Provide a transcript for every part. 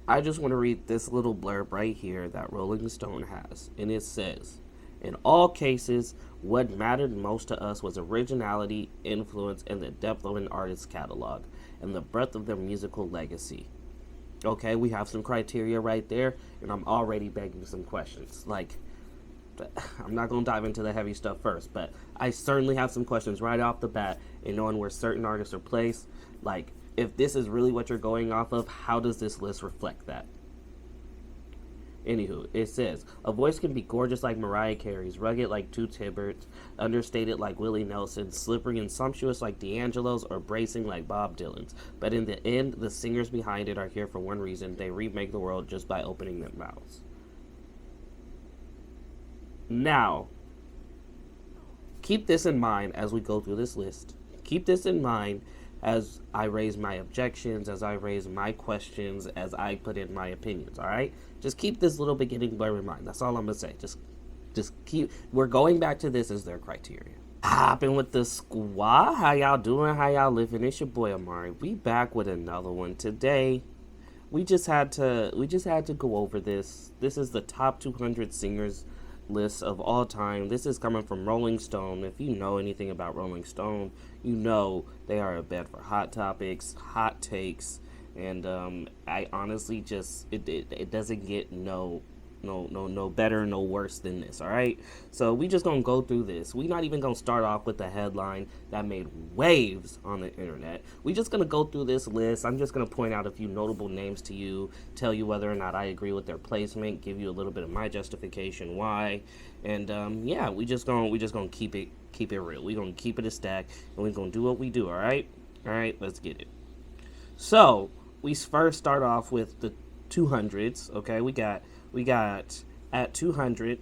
I just want to read this little blurb right here that Rolling Stone has. And it says, in all cases, what mattered most to us was originality, influence, and the depth of an artist's catalog, and the breadth of their musical legacy. Okay, we have some criteria right there, and I'm already begging some questions. Like, I'm not going to dive into the heavy stuff first, but I certainly have some questions right off the bat in knowing where certain artists are placed. Like, if this is really what you're going off of, how does this list reflect that? Anywho, it says, a voice can be gorgeous like Mariah Carey's, rugged like Toots Hibbert's, understated like Willie Nelson's, slippery and sumptuous like D'Angelo's, or bracing like Bob Dylan's. But in the end, the singers behind it are here for one reason: they remake the world just by opening their mouths. Now, keep this in mind as we go through this list. Keep this in mind as I raise my objections, as I raise my questions, as I put in my opinions, all right? Just keep this little beginning blur in mind. That's all I'm going to say. Just keep, we're going back to this as their criteria. Hopping with the SQUA. How y'all doing? How y'all living? It's your boy Amari. We back with another one today. We just had to go over this. This is the top 200 singers list of all time. This is coming from Rolling Stone. If you know anything about Rolling Stone, you know they are a bed for hot topics, hot takes, and I honestly just it doesn't get no better, no worse than this. All right, so we just gonna go through this. We not even gonna start off with the headline that made waves on the internet. We just gonna go through this list. I'm just gonna point out a few notable names to you, tell you whether or not I agree with their placement, give you a little bit of my justification why, and yeah, we just gonna keep it real. We gonna keep it a stack, and we gonna do what we do. All right, let's get it. So we first start off with the 200s. Okay, we got at 200,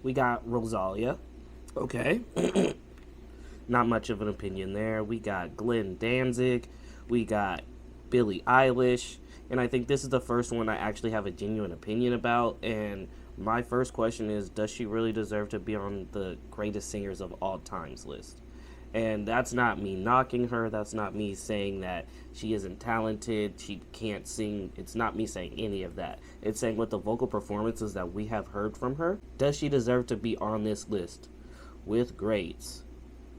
we got Rosalia. Okay. Not much of an opinion there. We got Glenn Danzig. We got Billie Eilish. And I think this is the first one I actually have a genuine opinion about. And my first question is, does she really deserve to be on the greatest singers of all times list? And that's not me knocking her. That's not me saying that she isn't talented, she can't sing. It's not me saying any of that. It's saying with the vocal performances that we have heard from her, does she deserve to be on this list with greats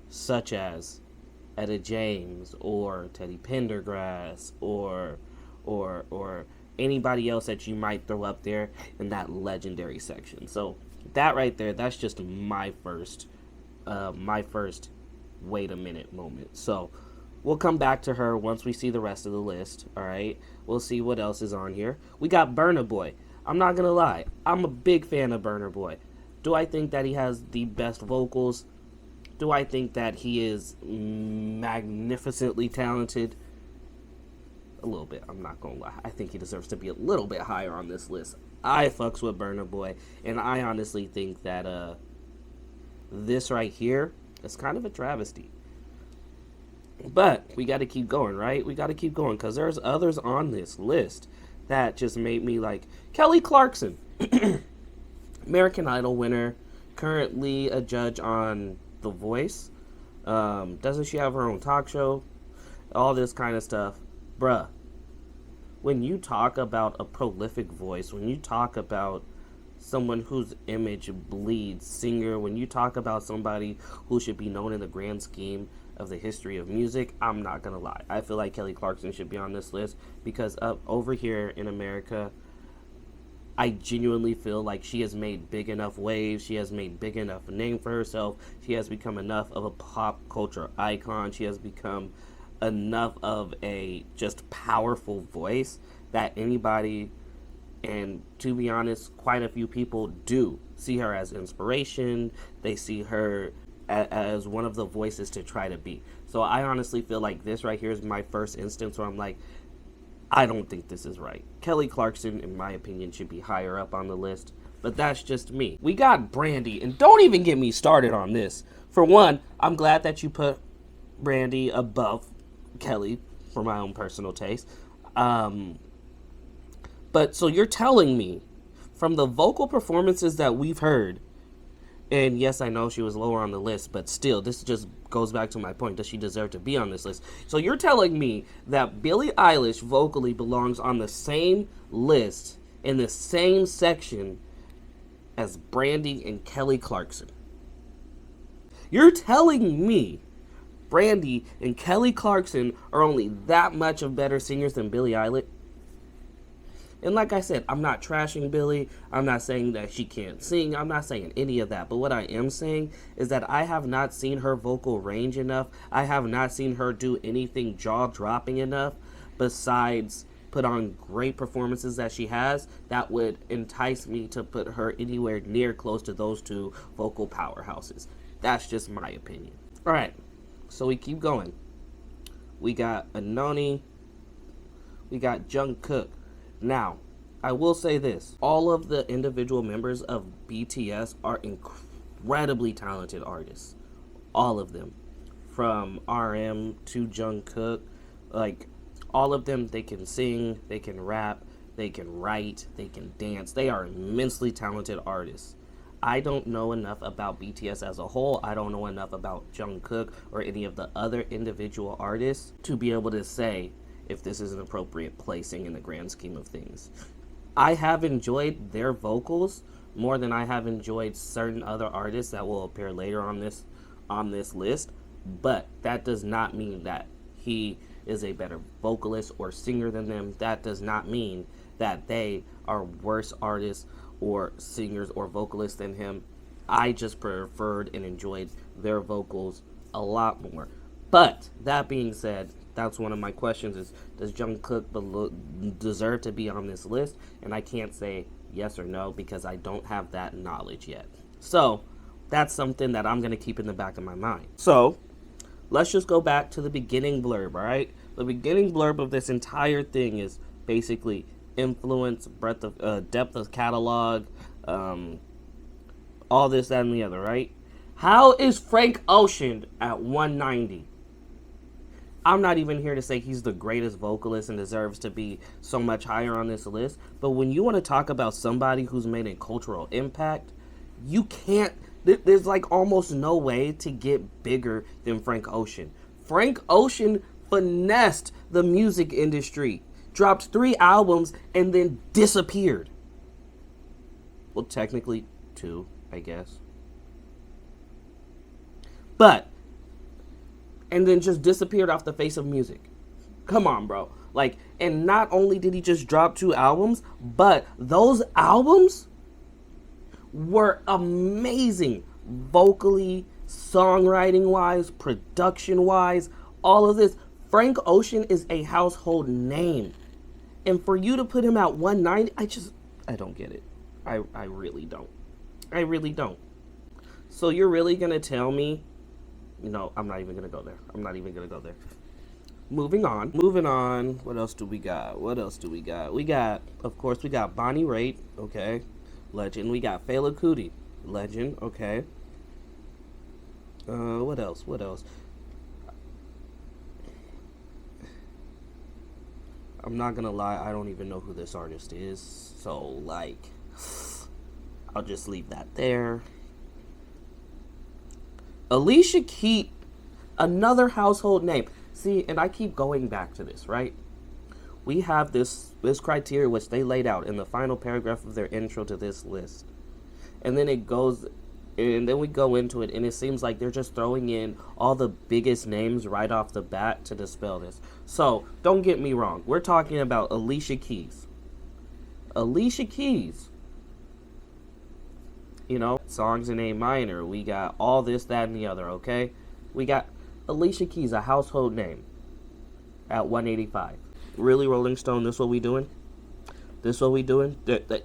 such as Etta James or Teddy Pendergrass or anybody else that you might throw up there in that legendary section? So that right there, that's just my first wait a minute moment. So we'll come back to her once we see the rest of the list. All right, we'll see what else is on here. We got Burna Boy. I'm not gonna lie, I'm a big fan of Burna Boy. Do I think that he has the best vocals? Do I think that he is magnificently talented? A little bit. I'm not gonna lie, I think he deserves to be a little bit higher on this list. I fucks with Burna Boy, and I honestly think that this right here, it's kind of a travesty. But we got to keep going, right? We got to keep going because there's others on this list that just made me like. Kelly Clarkson, American Idol winner, currently a judge on The Voice. Doesn't she have her own talk show? All this kind of stuff. Bruh, when you talk about a prolific voice, when you talk about someone whose image bleeds singer, when you talk about somebody who should be known in the grand scheme of the history of music, I'm not gonna lie, I feel like Kelly Clarkson should be on this list because up over here in America, I genuinely feel like she has made big enough waves, she has made big enough name for herself, she has become enough of a pop culture icon, she has become enough of a just powerful voice that anybody, and to be honest, quite a few people do see her as inspiration. They see her as one of the voices to try to be. So I honestly feel like this right here is my first instance where I'm like, I don't think this is right. Kelly Clarkson, in my opinion, should be higher up on the list, but that's just me. We got Brandy, and don't even get me started on this. For one, I'm glad that you put Brandy above Kelly for my own personal taste. But so you're telling me from the vocal performances that we've heard And yes, I know she was lower on the list, but still, this just goes back to my point. Does she deserve to be on this list? So you're telling me that Billie Eilish vocally belongs on the same list in the same section as Brandy and Kelly Clarkson? You're telling me Brandy and Kelly Clarkson are only that much of better singers than Billie Eilish? And like I said, I'm not trashing Billie. I'm not saying that she can't sing. I'm not saying any of that. But what I am saying is that I have not seen her vocal range enough. I have not seen her do anything jaw-dropping enough besides put on great performances that she has that would entice me to put her anywhere near close to those two vocal powerhouses. That's just my opinion. All right, so we keep going. We got Anoni. We got Jungkook. Now, I will say this. All of the individual members of BTS are incredibly talented artists. All of them. From RM to Jungkook. Like, all of them, they can sing, they can rap, they can write, they can dance. They are immensely talented artists. I don't know enough about BTS as a whole. I don't know enough about Jungkook or any of the other individual artists to be able to say if this is an appropriate placing in the grand scheme of things. I have enjoyed their vocals more than I have enjoyed certain other artists that will appear later on this list, but that does not mean that he is a better vocalist or singer than them. That does not mean that they are worse artists or singers or vocalists than him. I just preferred and enjoyed their vocals a lot more. But that being said, that's one of my questions is, does Jungkook deserve to be on this list? And I can't say yes or no because I don't have that knowledge yet. So that's something that I'm going to keep in the back of my mind. So let's just go back to the beginning blurb, all right? The beginning blurb of this entire thing is basically influence, breadth of, depth of catalog, all this, that, and the other, right? How is Frank Ocean at 190? I'm not even here to say he's the greatest vocalist and deserves to be so much higher on this list. But when you want to talk about somebody who's made a cultural impact, you can't, there's like almost no way to get bigger than Frank Ocean. Frank Ocean finessed the music industry, dropped 3 albums, and then disappeared. Well, technically 2, I guess. But and then just disappeared off the face of music. Come on, bro. Like, and not only did he just drop 2 albums, but those albums were amazing. Vocally, songwriting-wise, production-wise, all of this. Frank Ocean is a household name. And for you to put him at 190, I don't get it. I really don't. I really don't. So you're really going to tell me, no, I'm not even going to go there. I'm not even going to go there. Moving on. What else do we got? We got, of course, we got Bonnie Raitt, okay, legend. We got Fela Kuti, legend, okay. What else? I'm not going to lie, I don't even know who this artist is. So, like, I'll just leave that there. Alicia Keys, another household name. See, and I keep going back to this, right? We have this criteria which they laid out in the final paragraph of their intro to this list. And then we go into it, and it seems like they're just throwing in all the biggest names right off the bat to dispel this. So, don't get me wrong. We're talking about Alicia Keys. Alicia Keys. You know, songs in A minor. We got all this, that, and the other, okay? We got Alicia Keys, a household name, at 185. Really, Rolling Stone, this what we doing?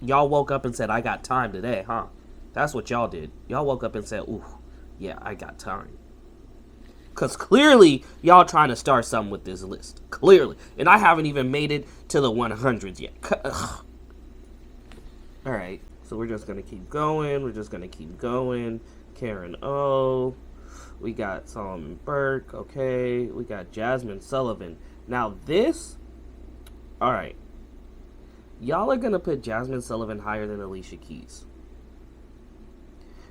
Y'all woke up and said, I got time today, huh? That's what y'all did. Y'all woke up and said, ooh, yeah, I got time. Because clearly, y'all trying to start something with this list. Clearly. And I haven't even made it to the 100s yet. All right. So we're just going to keep going. Karen O. We got Solomon Burke. Okay. We got Jasmine Sullivan. Now this. All right. Y'all are going to put Jasmine Sullivan higher than Alicia Keys.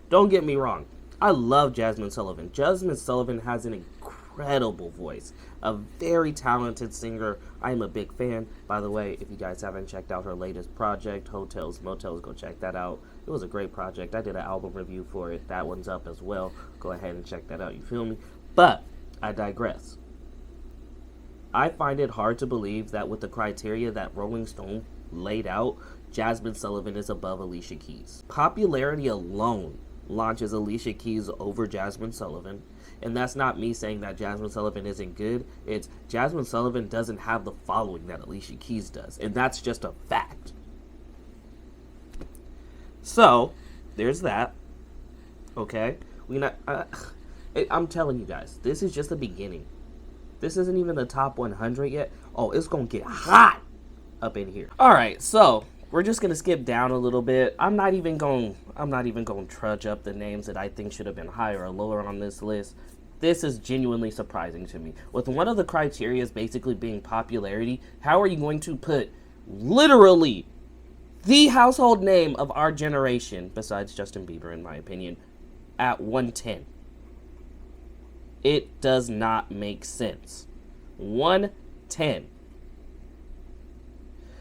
Don't get me wrong. I love Jasmine Sullivan. Jasmine Sullivan has an incredible voice. A very talented singer. I am a big fan. By the way, if you guys haven't checked out her latest project, Hotels, Motels, go check that out. It was a great project. I did an album review for it. That one's up as well. Go ahead and check that out. You feel me? But I digress. I find it hard to believe that with the criteria that Rolling Stone laid out, Jasmine Sullivan is above Alicia Keys. Popularity alone launches Alicia Keys over Jasmine Sullivan. And that's not me saying that Jasmine Sullivan isn't good. It's Jasmine Sullivan doesn't have the following that Alicia Keys does. And that's just a fact. So, there's that. Okay? I'm telling you guys, this is just the beginning. This isn't even the top 100 yet. Oh, it's going to get hot up in here. All right, so we're just going to skip down a little bit. I'm not even going to trudge up the names that I think should have been higher or lower on this list. This is genuinely surprising to me. With one of the criteria basically being popularity, how are you going to put literally the household name of our generation, besides Justin Bieber in my opinion, at 110? It does not make sense. 110.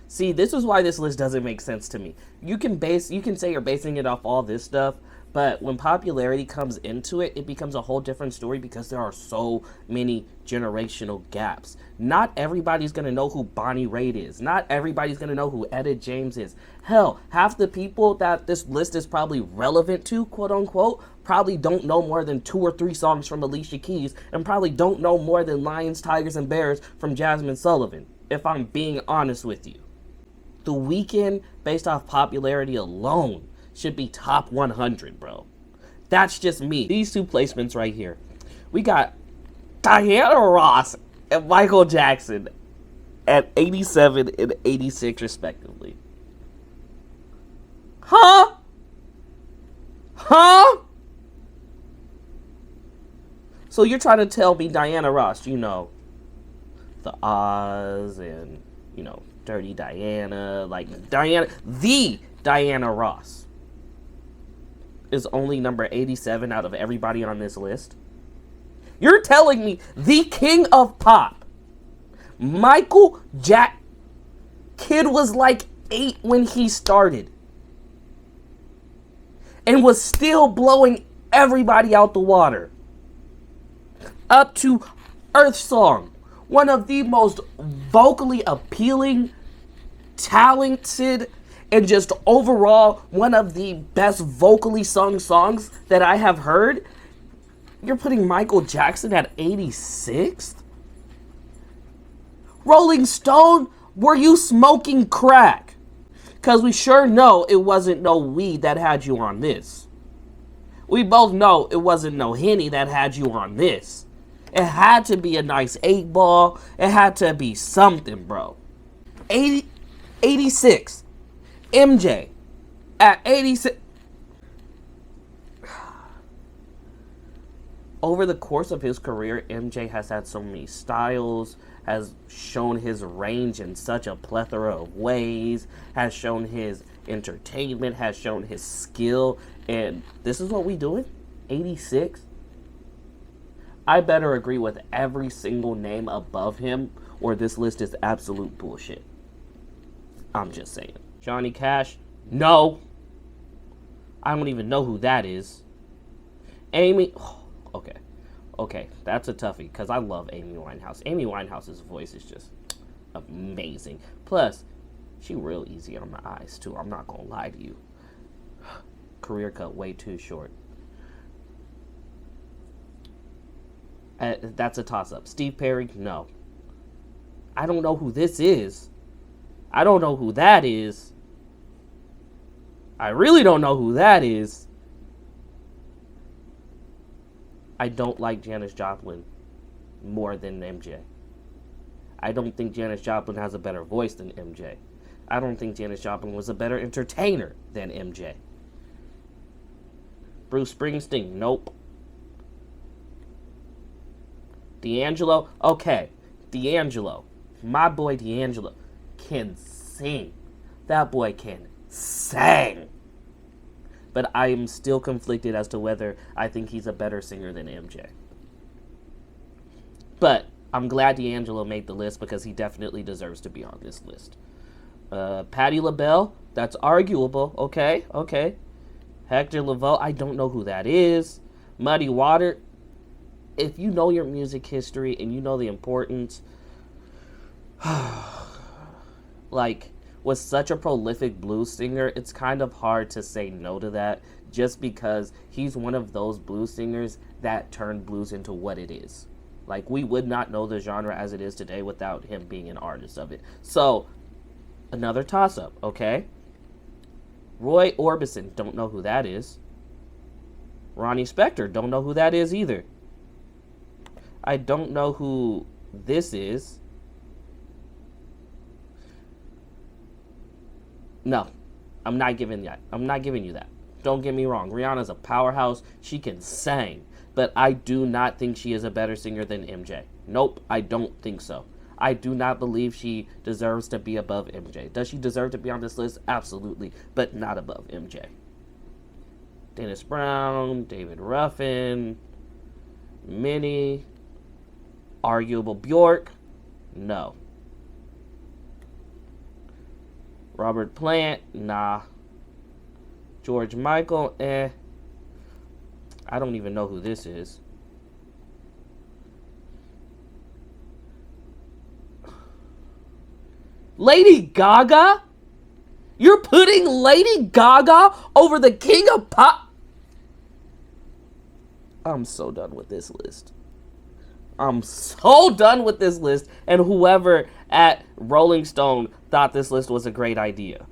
See, this is why this list doesn't make sense to me. You can say you're basing it off all this stuff, but when popularity comes into it, it becomes a whole different story because there are so many generational gaps. Not everybody's going to know who Bonnie Raitt is. Not everybody's going to know who Etta James is. Hell, half the people that this list is probably relevant to, quote unquote, probably don't know more than 2 or 3 songs from Alicia Keys and probably don't know more than Lions, Tigers, and Bears from Jasmine Sullivan, if I'm being honest with you. The Weeknd, based off popularity alone, should be top 100, bro. That's just me. These 2 placements right here. We got Diana Ross and Michael Jackson at 87 and 86 respectively. Huh? So you're trying to tell me Diana Ross, you know, the Oz and, you know, Dirty Diana, like the Diana Ross is only number 87 out of everybody on this list? You're telling me the king of pop, Michael Jackson, kid was like 8 when he started and was still blowing everybody out the water. Up to Earth Song, one of the most vocally appealing, talented, and just overall one of the best vocally sung songs that I have heard. You're putting Michael Jackson at 86th? Rolling Stone, were you smoking crack? Because we sure know it wasn't no weed that had you on this. We both know it wasn't no Henny that had you on this. It had to be a nice 8-ball. It had to be something, bro. 86. MJ at 86. Over the course of his career, MJ has had so many styles, has shown his range in such a plethora of ways, has shown his entertainment, has shown his skill, and this is what we doing? 86? I better agree with every single name above him, or this list is absolute bullshit. I'm just saying. Johnny Cash? No. I don't even know who that is. Amy... Okay, that's a toughie, because I love Amy Winehouse. Amy Winehouse's voice is just amazing. Plus, she real easy on the eyes, too. I'm not going to lie to you. Career cut way too short. That's a toss-up. Steve Perry? No. I don't know who this is. I don't know who that is. I really don't know who that is. I don't like Janis Joplin more than MJ. I don't think Janis Joplin has a better voice than MJ. I don't think Janis Joplin was a better entertainer than MJ. Bruce Springsteen? Nope. D'Angelo? Okay. D'Angelo. My boy D'Angelo can sing. That boy can sing. but I am still conflicted as to whether I think he's a better singer than MJ. But I'm glad D'Angelo made the list because he definitely deserves to be on this list. Patti LaBelle, that's arguable. Okay. Hector Lavoe, I don't know who that is. Muddy Water, if you know your music history and you know the importance, like, was such a prolific blues singer, it's kind of hard to say no to that just because he's one of those blues singers that turned blues into what it is. Like, we would not know the genre as it is today without him being an artist of it. So, another toss-up, okay? Roy Orbison, don't know who that is. Ronnie Spector, don't know who that is either. I don't know who this is. No, I'm not giving that. I'm not giving you that. Don't get me wrong. Rihanna's a powerhouse. She can sing. But I do not think she is a better singer than MJ. Nope, I don't think so. I do not believe she deserves to be above MJ. Does she deserve to be on this list? Absolutely, but not above MJ. Dennis Brown, David Ruffin, Minnie, arguable Bjork, no. Robert Plant, nah. George Michael, I don't even know who this is. Lady Gaga? You're putting Lady Gaga over the king of pop? I'm so done with this list. I'm so done with this list. And whoever at Rolling Stone thought this list was a great idea.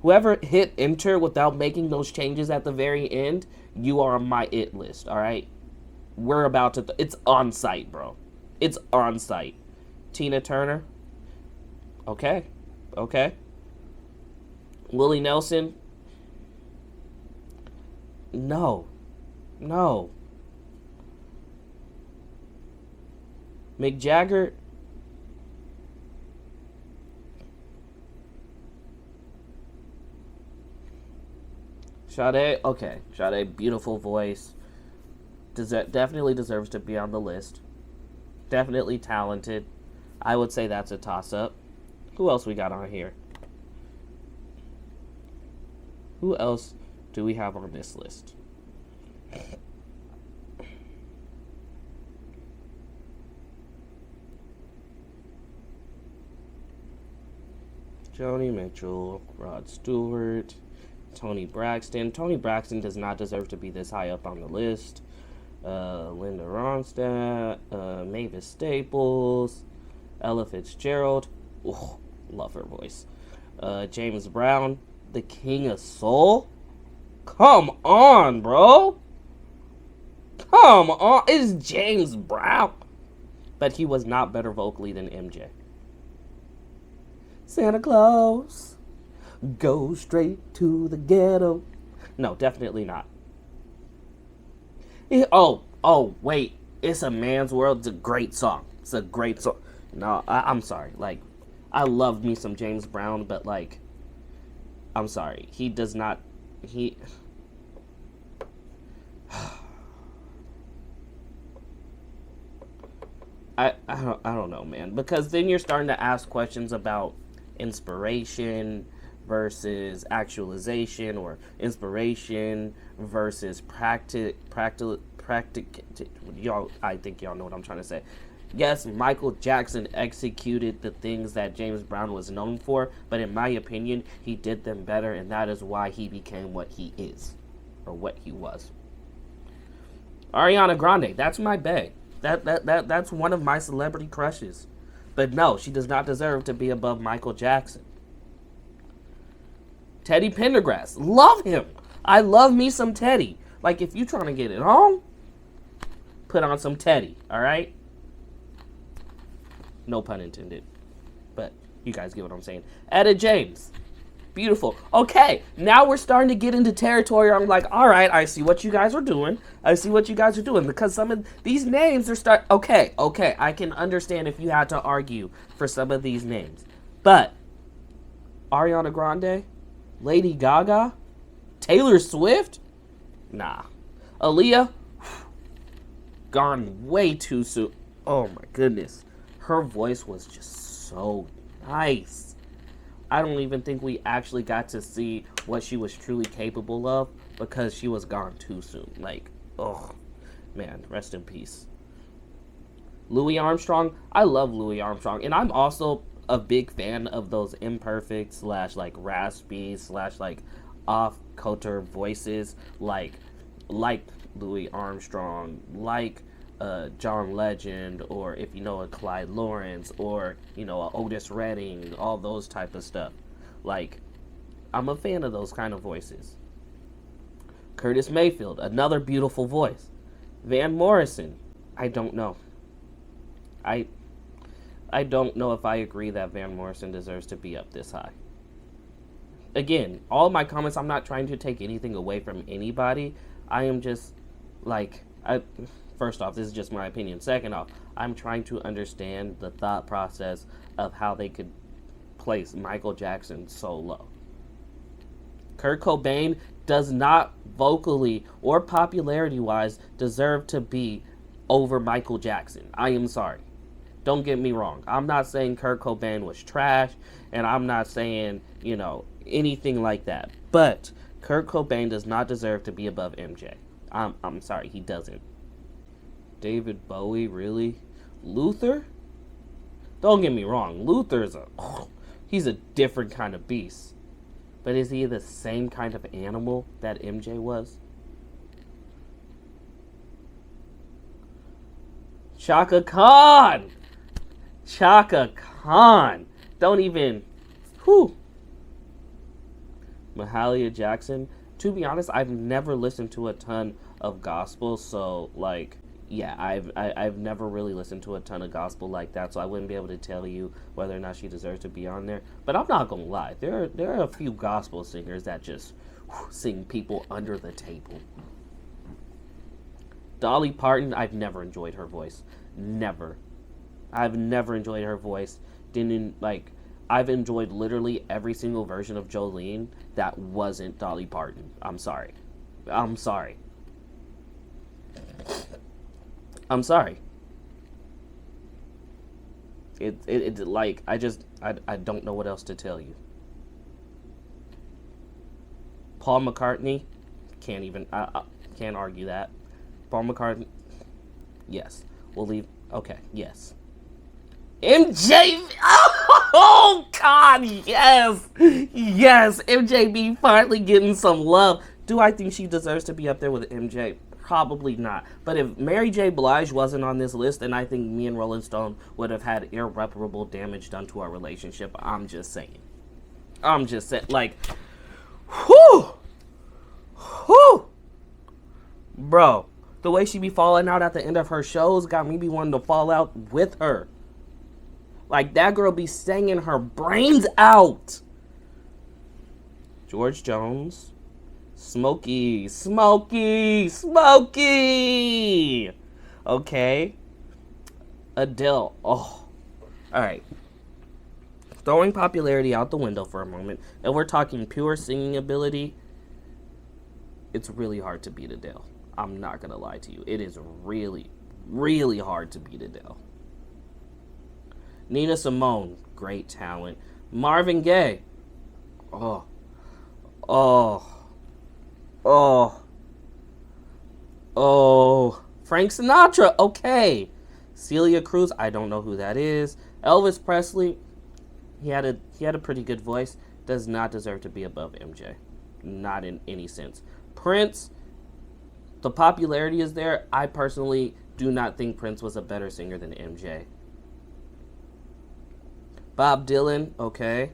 Whoever hit enter without making those changes at the very end, you are on my it list, all right? We're about to... it's on site, bro. It's on site. Tina Turner. Okay. Willie Nelson. No. Mick Jagger. Sade. Okay. Sade, beautiful voice. Definitely deserves to be on the list. Definitely talented. I would say that's a toss-up. Who else we got on here? Who else do we have on this list? Joni Mitchell, Rod Stewart, Toni Braxton. Toni Braxton does not deserve to be this high up on the list. Linda Ronstadt, Mavis Staples, Ella Fitzgerald. Ooh, love her voice. James Brown, the King of Soul. Come on, bro. Come on. It's James Brown. But he was not better vocally than MJ. Santa Claus, go straight to the ghetto. No, definitely not. Wait. It's a Man's World. It's a great song. It's a great song. No, I'm sorry. Like, I love me some James Brown, but, like, I'm sorry. He does not... I don't know, man. Because then you're starting to ask questions about inspiration versus actualization, or inspiration versus y'all, I think y'all know what I'm trying to say. Yes, Michael Jackson executed the things that James Brown was known for, but in my opinion, he did them better, and that is why he became what he is, or what he was. Ariana Grande, that's my bae. That's one of my celebrity crushes. But no, she does not deserve to be above Michael Jackson. Teddy Pendergrass, love him. I love me some Teddy. Like, if you trying to get it on, put on some Teddy, all right? No pun intended. But you guys get what I'm saying. Etta James, beautiful. Okay, now we're starting to get into territory. I'm like, all right, I see what you guys are doing. Because some of these names are Okay, I can understand if you had to argue for some of these names. But Ariana Grande, Lady Gaga, Taylor Swift? Nah. Aaliyah? Gone way too soon. Oh my goodness. Her voice was just so nice. I don't even think we actually got to see what she was truly capable of because she was gone too soon. Like, oh, man, rest in peace. Louis Armstrong, I love Louis Armstrong, and I'm also a big fan of those imperfect / like raspy / like off-kilter voices, like Louis Armstrong, like John Legend, or if you know a Clyde Lawrence, or you know a Otis Redding, all those type of stuff. Like, I'm a fan of those kind of voices. Curtis Mayfield, another beautiful voice. Van Morrison, I don't know. I don't know if I agree that Van Morrison deserves to be up this high. Again, all my comments, I'm not trying to take anything away from anybody. I am just like, first off, this is just my opinion. Second off, I'm trying to understand the thought process of how they could place Michael Jackson so low. Kurt Cobain does not vocally or popularity-wise deserve to be over Michael Jackson. I am sorry. Don't get me wrong. I'm not saying Kurt Cobain was trash, and I'm not saying, you know, anything like that. But Kurt Cobain does not deserve to be above MJ. I'm sorry, he doesn't. David Bowie, really? Luther? Don't get me wrong. Luther's he's a different kind of beast. But is he the same kind of animal that MJ was? Chaka Khan! Chaka Khan! Don't even... Whew. Mahalia Jackson. To be honest, I've never listened to a ton of gospel, so, like... Yeah, I've never really listened to a ton of gospel like that, so I wouldn't be able to tell you whether or not she deserves to be on there. But I'm not gonna lie, there are a few gospel singers that just sing people under the table. Dolly Parton, I've never enjoyed her voice. Never. I've never enjoyed her voice. I've enjoyed literally every single version of Jolene that wasn't Dolly Parton. I'm sorry. I'm sorry. I'm sorry. I don't know what else to tell you. Paul McCartney, can't argue that. Paul McCartney, yes. We'll leave, okay, yes. MJ, oh God, yes. Yes, MJB finally getting some love. Do I think she deserves to be up there with MJ? Probably not. But if Mary J. Blige wasn't on this list, then I think me and Rolling Stone would have had irreparable damage done to our relationship. I'm just saying. Like, whew. Bro, the way she be falling out at the end of her shows got me be wanting to fall out with her. Like, that girl be singing her brains out. George Jones. Smokey. Okay. Adele. Oh. Alright. Throwing popularity out the window for a moment, and we're talking pure singing ability, it's really hard to beat Adele. I'm not gonna lie to you. It is really, really hard to beat Adele. Nina Simone. Great talent. Marvin Gaye. Oh. Frank Sinatra, okay. Celia Cruz, I don't know who that is. Elvis Presley, he had a pretty good voice. Does not deserve to be above MJ. Not in any sense. Prince, the popularity is there. I personally do not think Prince was a better singer than MJ. Bob Dylan, okay.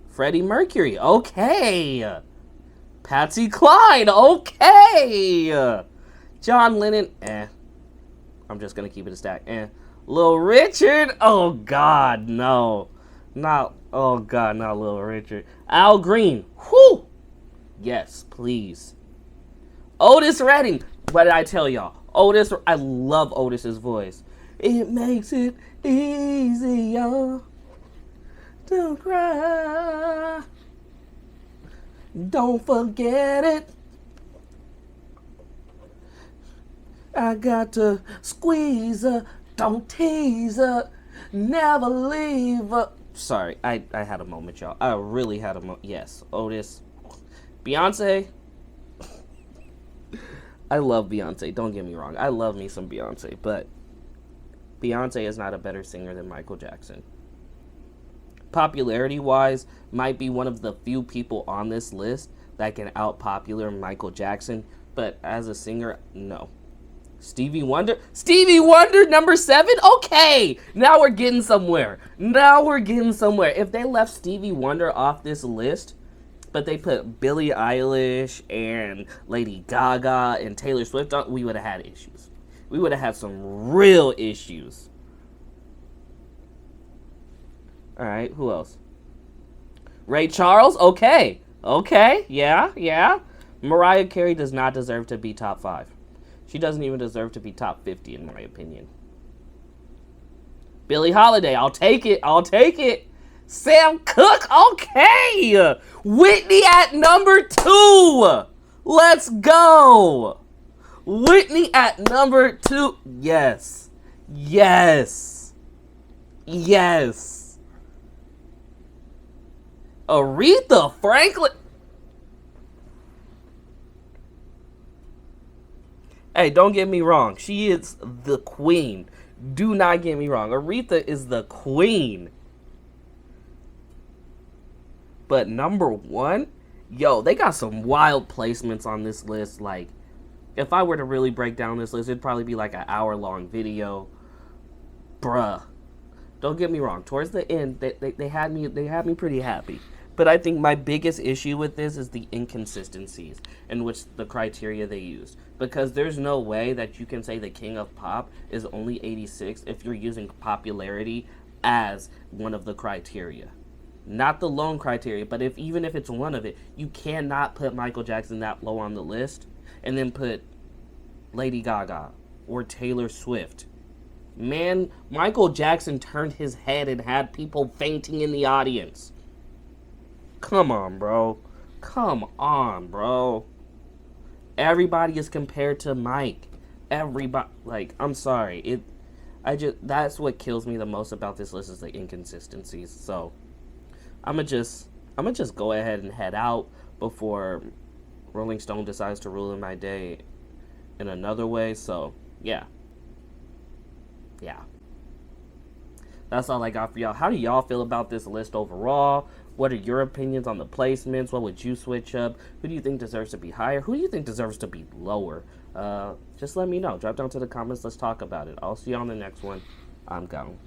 Freddie Mercury, okay. Patsy Cline, okay. John Lennon, I'm just gonna keep it a stack, Little Richard, oh God, no. Oh God, not Little Richard. Al Green, whew. Yes, please. Otis Redding, what did I tell y'all? I love Otis's voice. It makes it easier to cry. Don't forget it. I got to squeeze her, don't tease her, never leave her. Sorry, I had a moment, y'all. I really had a moment. Yes, Otis. Beyonce. I love Beyonce, don't get me wrong. I love me some Beyonce, but Beyonce is not a better singer than Michael Jackson. Popularity-wise, might be one of the few people on this list that can out-popular Michael Jackson, but as a singer, no. Stevie Wonder, number 7? Okay, now we're getting somewhere. If they left Stevie Wonder off this list, but they put Billie Eilish and Lady Gaga and Taylor Swift on, we would have had issues. We would have had some real issues. Alright, who else? Ray Charles? Okay, yeah. Mariah Carey does not deserve to be top 5. She doesn't even deserve to be top 50, in my opinion. Billie Holiday, I'll take it. Sam Cooke, okay. Whitney at number 2. Let's go. Whitney at number 2. Yes. Aretha Franklin. Hey, don't get me wrong. She is the queen. Do not get me wrong. Aretha is the queen. But number 1, yo, they got some wild placements on this list. Like, if I were to really break down this list, it'd probably be like an hour-long video. Bruh. Don't get me wrong. Towards the end, they had me pretty happy. But I think my biggest issue with this is the inconsistencies in which the criteria they used. Because there's no way that you can say the king of pop is only 86 if you're using popularity as one of the criteria. Not the lone criteria, but even if it's one of it, you cannot put Michael Jackson that low on the list and then put Lady Gaga or Taylor Swift. Man, Michael Jackson turned his head and had people fainting in the audience. Come on, bro. Everybody is compared to Mike. Everybody, like, I'm sorry. That's what kills me the most about this list is the inconsistencies. So, I'm gonna just go ahead and head out before Rolling Stone decides to ruin my day in another way. So, yeah. That's all I got for y'all. How do y'all feel about this list overall? What are your opinions on the placements? What would you switch up? Who do you think deserves to be higher? Who do you think deserves to be lower? Just let me know. Drop down to the comments. Let's talk about it. I'll see you on the next one. I'm gone.